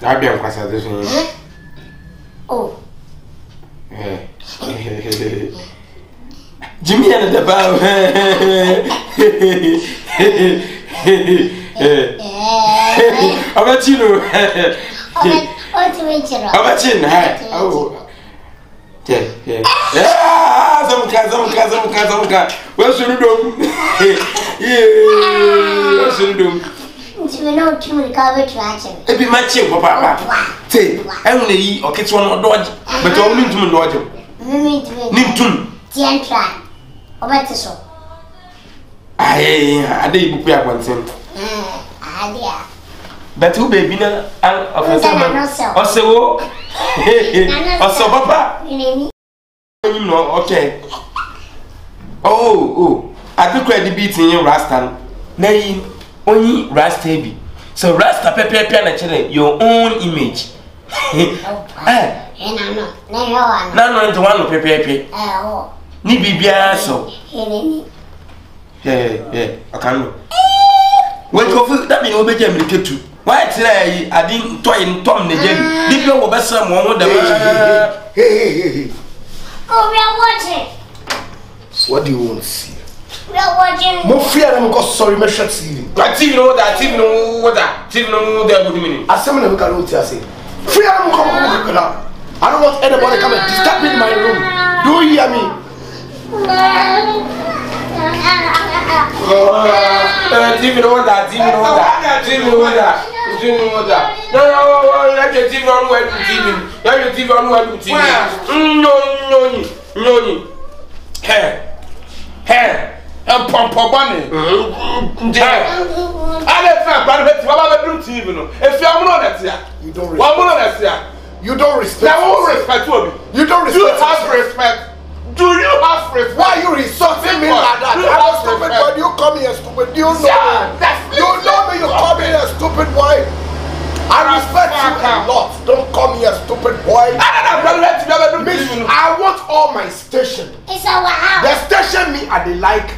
I'll be on consultation. Oh. Jimmy and the bow. How about you? How about you? Oh. Yeah, some cat. Where should you do? Yeah, where should you do? You know, to recover to action. It be matching, Papa. Say, I only eat or catch one or dodge, but only to dodge. Nimtum. Tiantra. Or better so. I did book up one thing. But who baby now? Also, Papa. You know, okay. Oh, I took credit beating you, Rastan. Nay, only Rasta baby. So, Rasta Pepe Piana, your own image. No, into one of Pepe. Nibia, so. Yeah, I can't. Wait, that means obey them to get. Why today I didn't toy in Tom the gym. Did you over someone with the hey. Oh, we are watching. What do you want to see? We are watching. More fear than because sorry, my shot TV. I know that, TV know that good meaning. As someone who can look at say, fear than come on. I don't want anybody coming disturb me in my room. Do you hear me? TV know that. No, let your TV on where to TV. Let your TV on where to TV. No. Hey. And pump bunny. I let you TV. If you're not that, you don't respect. You don't respect. You don't respect. You have respect. Do you have respect? Why are you insulting me like that? I'm stupid boy. You call me a stupid. You know me. You know me. You call me a stupid boy. I respect you a lot. Don't call me a stupid boy. I want all my station. It's our house. The station me I they like.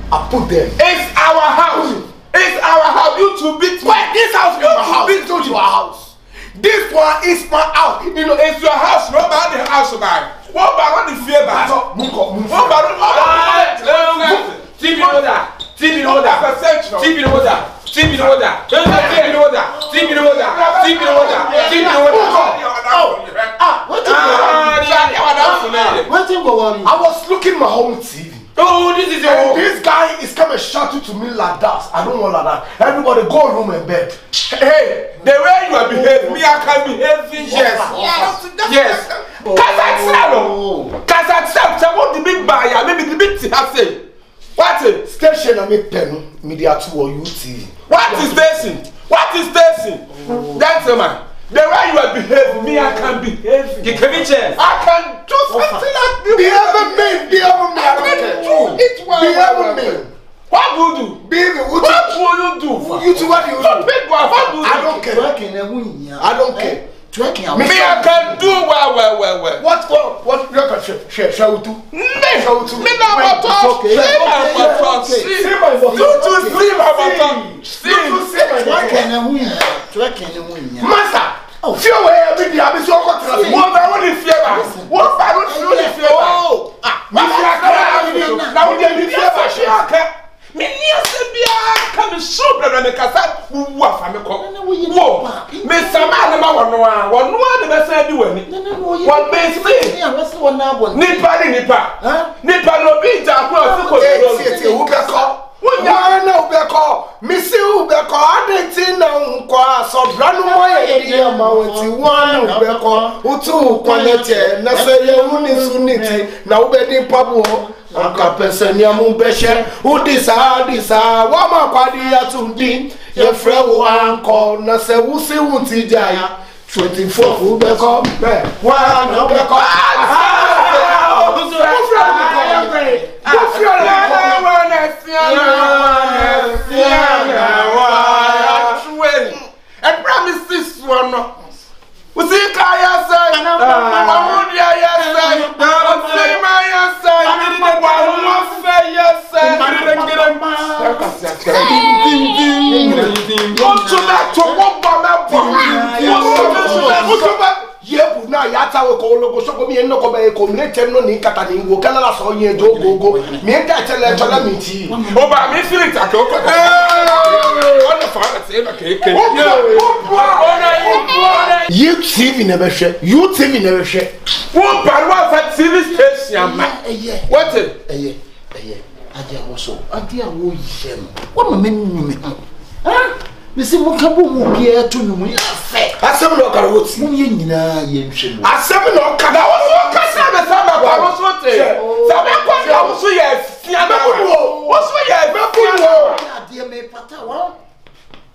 I put them. It's our house. It's our house. You to beat me. This house is my house. This is your house. This one is my house. You know, it's your house. Nobody the house about. What about the fear about? What about TV order. I was looking my home TV. Oh, this is your. This guy is coming shouting to me like that. I don't want like that. Everybody go home and bed. Hey, the way you are behaving, me I can behave. Yes. Kazakhstan, what the big buyer, maybe the big thing I say. What is station? I make pen media 2 or UT. What is station? That's a man. The way you are behaving, me I can behave. You can be changed. I can do something like you. Behave me. I don't care. Behave me. What will you do? What will you do? You two, what do you do? I don't care. I don't care. Twerking. Me I can do well. What you can shall do? Me now about talk. See my Master. Fear where every day I be so hot. What I want is fear. What I don't feel is fear. Oh, now we need fear. Me near Sabia come so brother me kasa wo afa me ko wo me sama na ma wono the best do ani one base nipa no bi ja ko ko who be call wonya na who be call me see who be call adenti na nko so branu mo ye dia ma woti one who be call utu kwalete na se ye huni suniti na who be di pabu Anka person ya mumbeshe udisa wama kwadi ya tundi ye frewo anko na se wusi wunti jaya 24 ubeko be wana ubeko and promise this one we see kaya say amudia yes say Yebu na yata we ko logo so ko mi enno ko be ko mletem no ni kata ni wo kana la so yen do gogo mi enta tele tola mi ti o ba mi feel ta ko on the father say na ke you TV never share you TV never share wo ba wa fa TV station ma what aye adia wo so adia wo yem wo me me me se mo ka bo mo bia to no ya fe asem no ka wo ti mo ye nyina ye nhwe no asem no ka da wo so ka sa me sa ma ba wo so te sa me kwa na wo so ye fia na wo so ye be ku wo adia me pata wa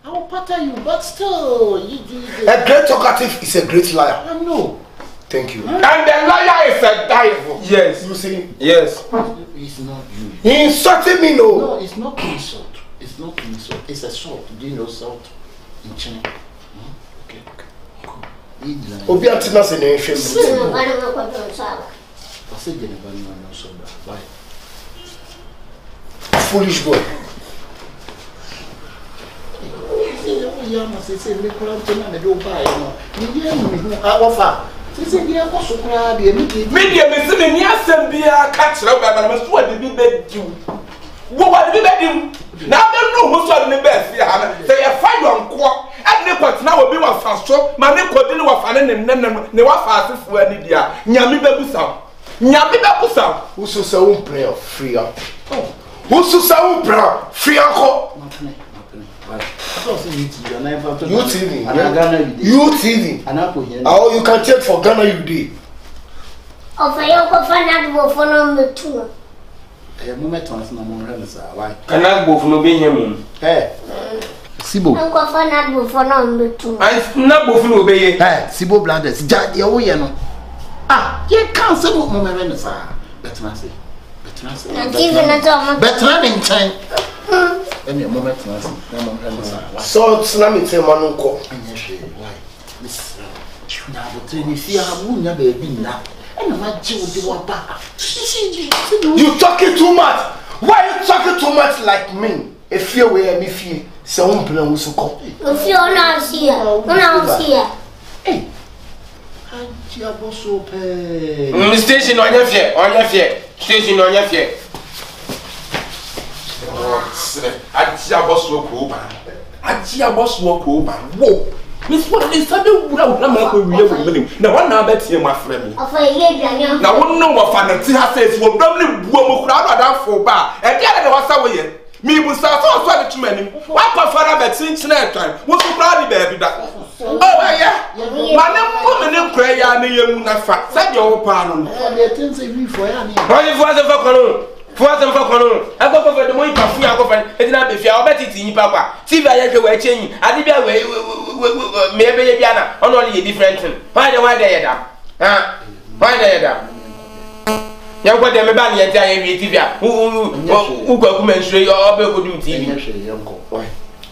I will pata you but still you a great talkative is a great liar. I know. Thank you. And the liar is a devil. Yes. You see? Yes. It's not you. He insulted me, no. No, it's not insult. It's not insult. It's a salt. Do you know salt in China? Okay. Cool. Obi antina se ne hwem. I said you never know so that. Why? Foolish boy. Yeah, must say me call to na me do buy no. Me hear me offer. Say dey ko so kra dey me dey. Me dey me se me ni asem bia ka kire ba na me so de bi be diu. Wo wa de bi be diu. Na be no ho so de be fi ha na. Say e fa yonko. Ade ne kwatena wo bi wa fa so, ma ne kodi ne wa fa ne wa fa asefo ani dia. Nyame be busa. Nyame be busa. Who so say won pray free up. Oh. Who so say won pray free up. UTV. Oh, you can take for Ghana UD. Of a yoke of an for number 2. A moment on some why? Can I go for no being him? Hey, Sibo. Uncle Fanad for number 2. I not go for obey. Hey, Sibo Bladders, Jack, your way, no. Ah, you can't say what moment is. Better not say. Better in time. Any moment, so tsunami te manunko. Why? Miss now, but you see, I won't never be now. And I'm not you back. You talking too much. Why you talking too much like me? If you were me feel, so won't play with you. If you're not here, hey, I'm so pay. Station on your fear, station on your fear. Atia boss wo ko ba. Atia boss wo ko ba. Wo. Miss what is sabe wura wura ma ko wiye wo menim. Na wan na ba tie ma frɛ me. Afa ye duane. Na won no wa fa na ti ha say wo dom ne buo mo kura do da fo ba. E dia na wa sa wo ye. Mi bu sa so de tumanim. Wa pa fara ba tin tin e twan. Wo so kura di ba bi da. Oh yeah. Ma ne mo me ne kura ya ne yemu na fa. Sa de wo pa no. The things we for ya ni. Why you for the kono? For them for kono. I go for the money pa fu ya go for. E na be fia obetiti yin papa. TV aye hwe we chenyi. Ade bia we me be ye bia na. Ono le different thing. Why dey ye da? Why dey ye da? Yan ko dem me ba ne ye tia ye wi TV a. U kwaku menhwe obe ko dum TV. Why?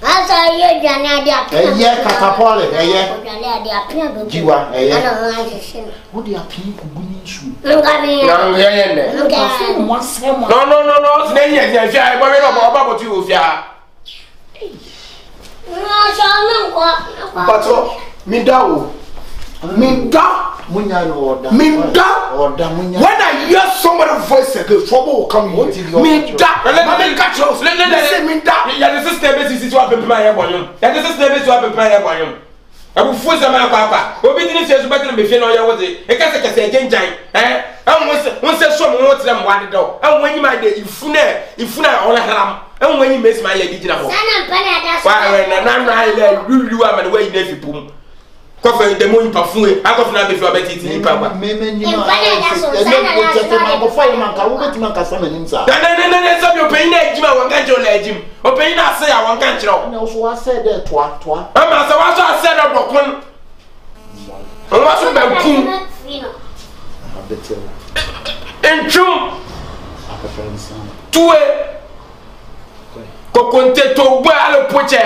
Asa ye duane ade apia. Eye katapole, eye. Duane ade apia be. Jiwa, eye. Ana ho ahihye. Wo de apia ko guni nsu. Ngami. Na ye ne. No. Snay ye fia e bo we no ba bo ti o fia. But Minda. When I hear somebody's voice again, trouble will come here. Minda. The system is to have been playing one. The system is to have been playing one. I will force a man, Papa. Obedience is better than before you was it. A case of a giant. And once some more to them one door. And when you might get if you all a ham. And when you miss my digital. Why, I'm not you are the way you put. Coffee the moon perfume. I got not before Betty in Papa. Then you're paying that Jim, I won't get your legend. Or paying that say I won't get you. And also I said that twa. I'm also I said a Brooklyn. And what's about Bukum? In June, two Coconte to well poche.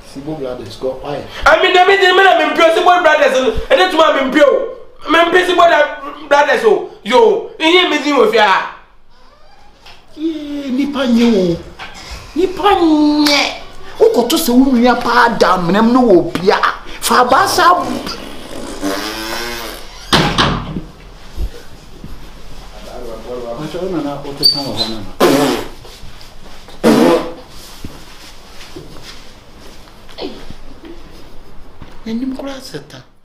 Sibo Brothers go why? I mean, the minute impossible brothers, and that's why I'm impure. I'm impossible brothers. Yo, in here, Miss Mofia. Nipa nyu. nipa nye ukoto se unua pa da menem no wo bia fa ba sa acho na o te tamo hona Enim kura seta